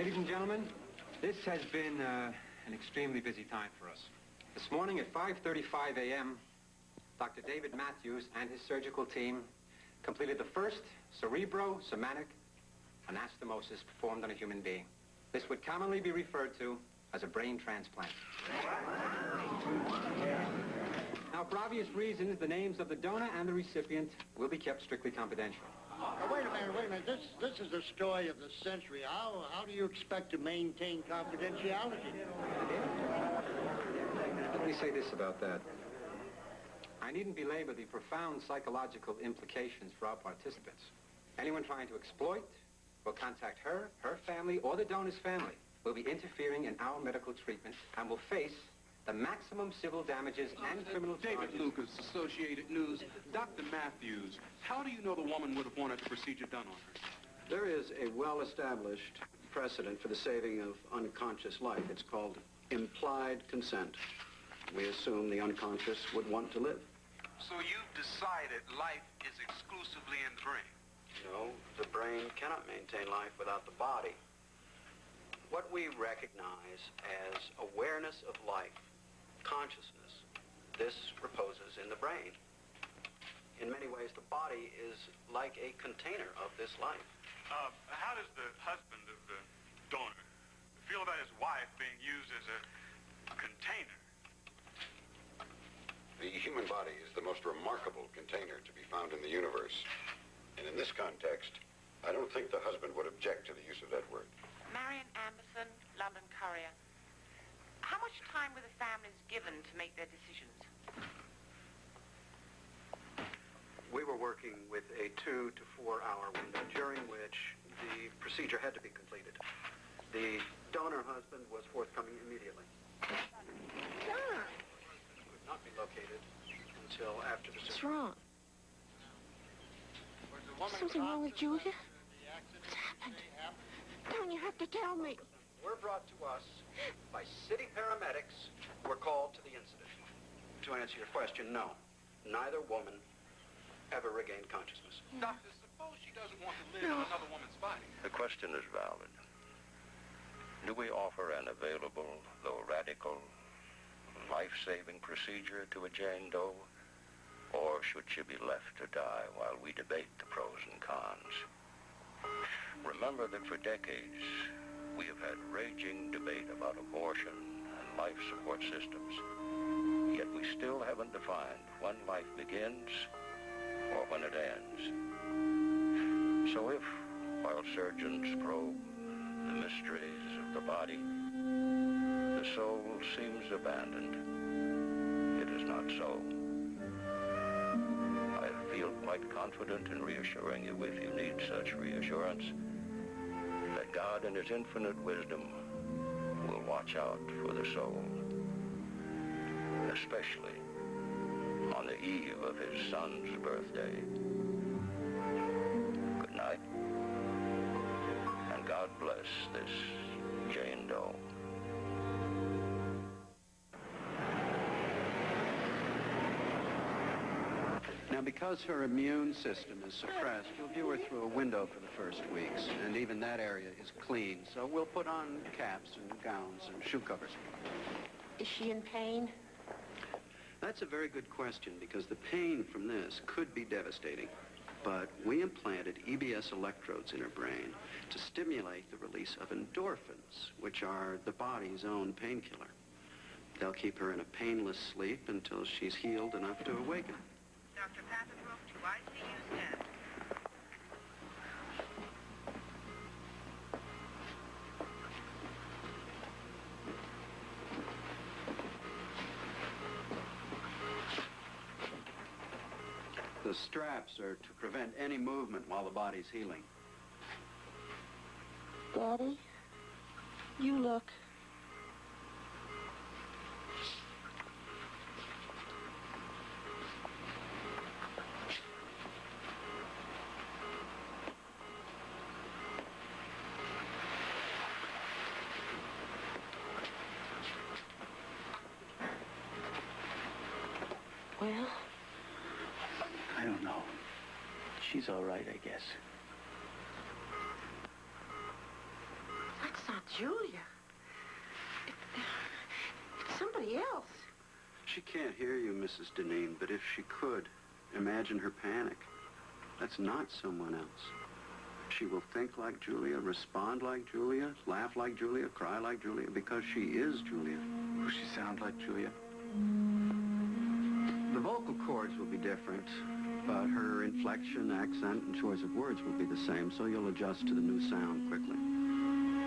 Ladies and gentlemen, this has been an extremely busy time for us. This morning at 5:35 a.m., Dr. David Matthews and his surgical team completed the first cerebro-somatic anastomosis performed on a human being. This would commonly be referred to as a brain transplant. Now, for obvious reasons, the names of the donor and the recipient will be kept strictly confidential. Wait a minute. This is the story of the century. How do you expect to maintain confidentiality? Let me say this about that. I needn't belabor the profound psychological implications for our participants. Anyone trying to exploit will contact her, her family, or the donor's family, will be interfering in our medical treatment and will face the maximum civil damages and criminal charges. David Lucas, Associated News. Dr. Matthews, how do you know the woman would have wanted the procedure done on her? There is a well-established precedent for the saving of unconscious life. It's called implied consent. We assume the unconscious would want to live. So you've decided life is exclusively in the brain? No, the brain cannot maintain life without the body. What we recognize as awareness of life, consciousness, this reposes in the brain. In many ways, the body is like a container of this life. How does the husband of the donor feel about his wife being used as a container? The human body is the most remarkable container to be found in the universe. And in this context, I don't think the husband would object to the use of that word. Marion Anderson, London Courier. How much time were the families given to make their decisions? We were working with a 2 to 4 hour window during which the procedure had to be completed. The donor husband was forthcoming immediately. John! Could not be located until after the surgery. What's wrong? Something wrong with Julia? What's happened? Don't you have to tell me? Were brought to us by city paramedics who were called to the incident. To answer your question, no. Neither woman ever regained consciousness. Doctor, suppose she doesn't want to live in another woman's body. The question is valid. Do we offer an available, though radical, life-saving procedure to a Jane Doe? Or should she be left to die while we debate the pros and cons? Remember that for decades, we have had raging debate about abortion and life support systems. Yet we still haven't defined when life begins or when it ends. So if, while surgeons probe the mysteries of the body, the soul seems abandoned, it is not so. I feel quite confident in reassuring you, if you need such reassurance, that God in his infinite wisdom will watch out for the soul, especially on the eve of his son's birthday. Good night, and God bless this Jane Doe. Now, because her immune system is suppressed, we'll view her through a window for the first weeks, and even that area is clean. So we'll put on caps and gowns and shoe covers. Is she in pain? That's a very good question, because the pain from this could be devastating. But we implanted EBS electrodes in her brain to stimulate the release of endorphins, which are the body's own painkiller. They'll keep her in a painless sleep until she's healed enough to awaken. Dr. Papenbrook to ICU stand. The straps are to prevent any movement while the body's healing. Daddy, you look. Well? I don't know. She's all right, I guess. That's not Julia. It's somebody else. She can't hear you, Mrs. Deneen, but if she could, imagine her panic. That's not someone else. She will think like Julia, respond like Julia, laugh like Julia, cry like Julia, because she is Julia. Will she sound like Julia? The vocal cords will be different, but her inflection, accent, and choice of words will be the same, so you'll adjust to the new sound quickly.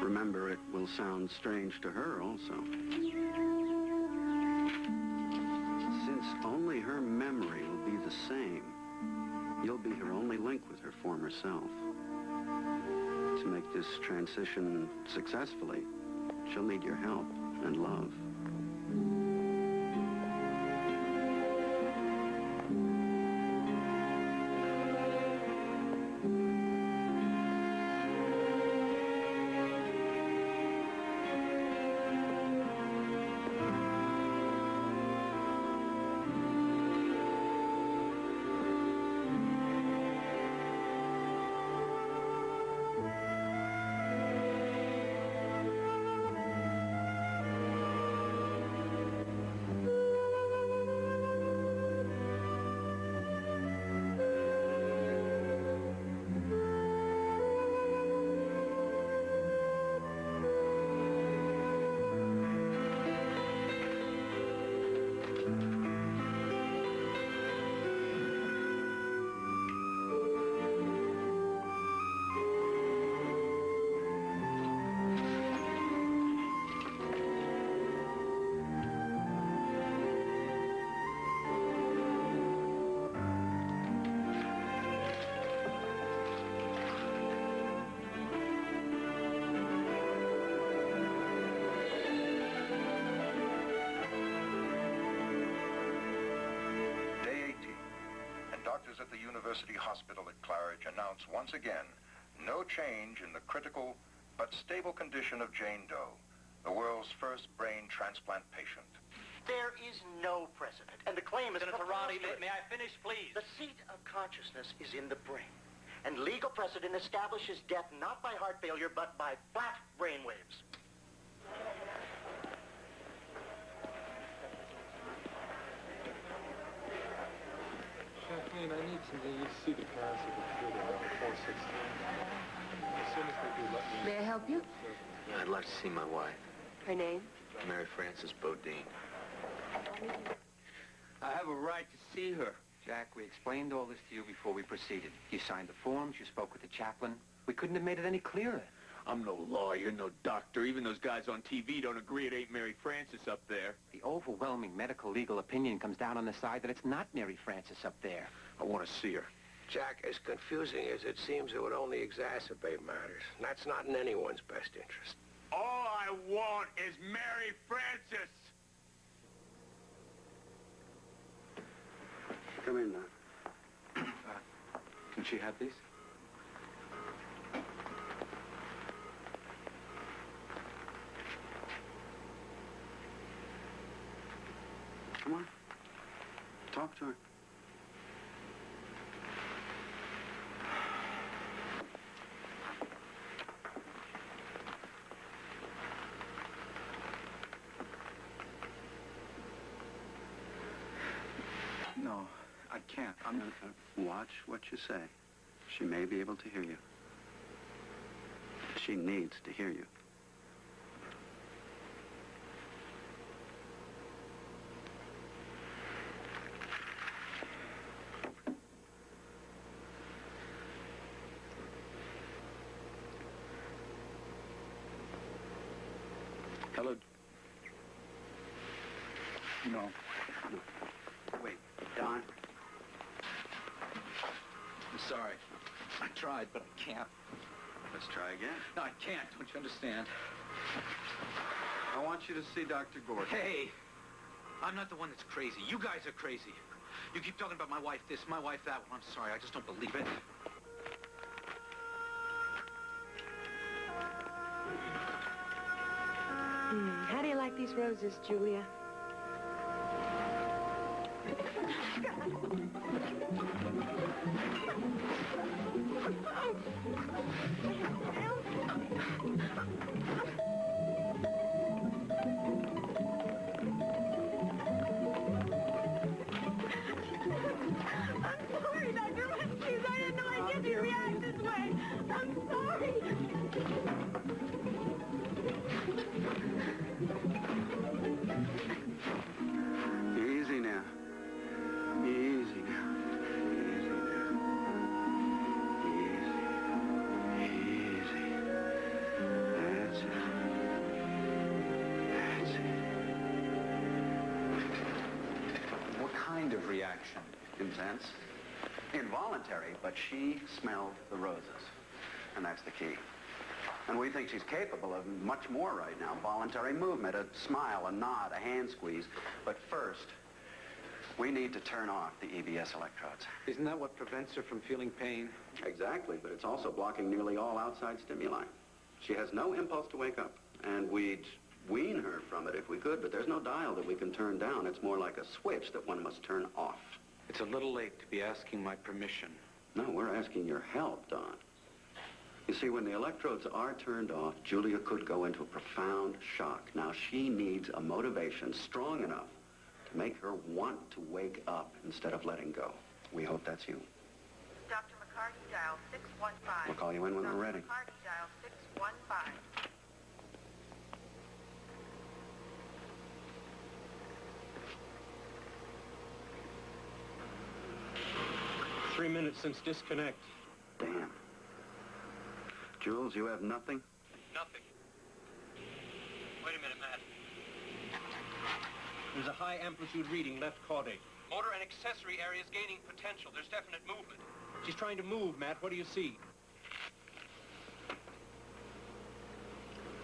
Remember, it will sound strange to her also. Since only her memory will be the same, you'll be her only link with her former self. To make this transition successfully, she'll need your help and love. Doctors at the University Hospital at Claridge announce once again no change in the critical but stable condition of Jane Doe, the world's first brain transplant patient. There is no precedent, and the claim is Senator Roddy, may I finish, please? The seat of consciousness is in the brain, and legal precedent establishes death not by heart failure, but by flat brain waves. Kathleen, I need to see the parents of the kid around 4:16. As soon as they do, let me... May I help you? I'd like to see my wife, Her name? Mary Frances Bodine. I have a right to see her. Jack, we explained all this to you before we proceeded. You signed the forms, you spoke with the chaplain. We couldn't have made it any clearer. I'm no lawyer, no doctor. Even those guys on TV don't agree it ain't Mary Frances up there. The overwhelming medical legal opinion comes down on the side that it's not Mary Frances up there. I want to see her. Jack, as confusing as it seems, it would only exacerbate matters. That's not in anyone's best interest. All I want is Mary Frances! Come in now. Can she have these? Come on. Talk to her. No, I can't. Watch what you say. She may be able to hear you. She needs to hear you. Hello. No. Wait, Don? I'm sorry. I tried, but I can't. Let's try again. No, I can't. Don't you understand? I want you to see Dr. Gordon. Hey, I'm not the one that's crazy. You guys are crazy. You keep talking about my wife this, my wife that. Well, I'm sorry. I just don't believe it. How do you like these roses, Julia? I'm sorry. Easy now. Easy now. Easy now. Easy. Easy. That's it. That's it. What kind of reaction? Intense. Involuntary, but she smelled the roses. And that's the key. And we think she's capable of much more right now. Voluntary movement, a smile, a nod, a hand squeeze. But first, we need to turn off the EBS electrodes. Isn't that what prevents her from feeling pain? Exactly, but it's also blocking nearly all outside stimuli. She has no impulse to wake up, and we'd wean her from it if we could, but there's no dial that we can turn down. It's more like a switch that one must turn off. It's a little late to be asking my permission. No, we're asking your help, Don. You see, when the electrodes are turned off, Julia could go into a profound shock. Now, she needs a motivation strong enough to make her want to wake up instead of letting go. We hope that's you. Dr. McCarty, dial 615. We'll call you in when we're ready. Dr. McCarty, dial 615. 3 minutes since disconnect. Damn. Jules, you have nothing? Nothing. Wait a minute, Matt. There's a high amplitude reading left caudate. Motor and accessory areas gaining potential. There's definite movement. She's trying to move, Matt. What do you see?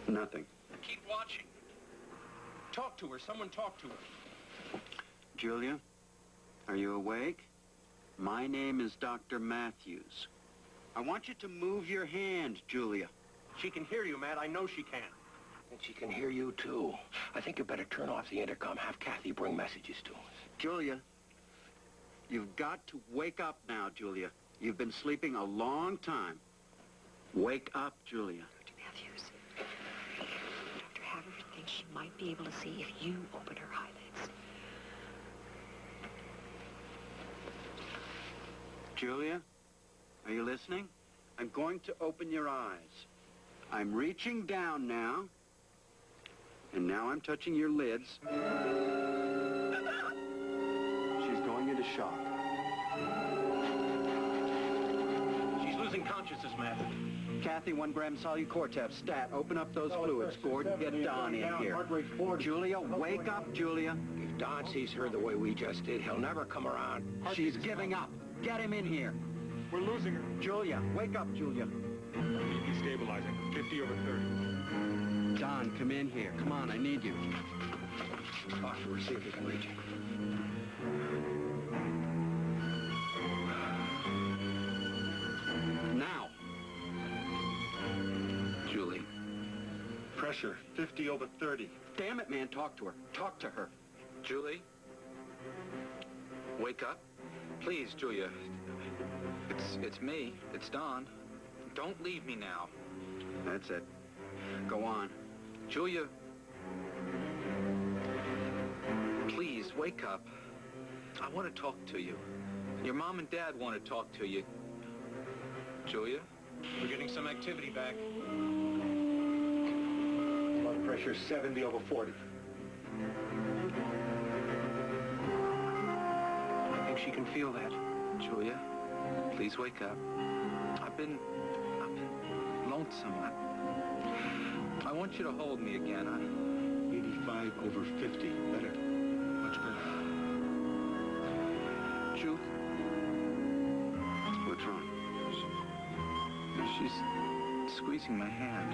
Nothing. Keep watching. Talk to her. Someone talk to her. Julia, are you awake? My name is Dr. Matthews. I want you to move your hand, Julia. She can hear you, Matt. I know she can. And she can hear you, too. I think you better turn off the intercom. Have Kathy bring messages to us. Julia, you've got to wake up now, Julia. You've been sleeping a long time. Wake up, Julia. Dr. Matthews, Dr. Haverford thinks she might be able to see if you open her eyelids. Julia, are you listening? I'm going to open your eyes. I'm reaching down now. And now I'm touching your lids. She's going into shock. She's losing consciousness, Matt. Kathy, 1 gram solucortef, stat. Open up those fluids. Gordon, get Don in here. Julia, wake up, Julia. If Don sees her the way we just did, he'll never come around. She's giving up. Get him in here. We're losing her. Julia, wake up, Julia. BP stabilizing. 50 over 30. Don, come in here. Come on, I need you. Talk to her, see if we can reach her. Now. Julie. Pressure, 50 over 30. Damn it, man, talk to her. Talk to her. Julie? Wake up. Please, Julia. It's me. It's Don. Don't leave me now. That's it. Go on. Julia. Please, wake up. I want to talk to you. Your mom and dad want to talk to you. Julia? We're getting some activity back. Blood pressure 70 over 40. I think she can feel that. Julia, please wake up. I've been lonesome. I want you to hold me again. 85 over 50. Better. Much better. Ju? What's wrong? She's squeezing my hand.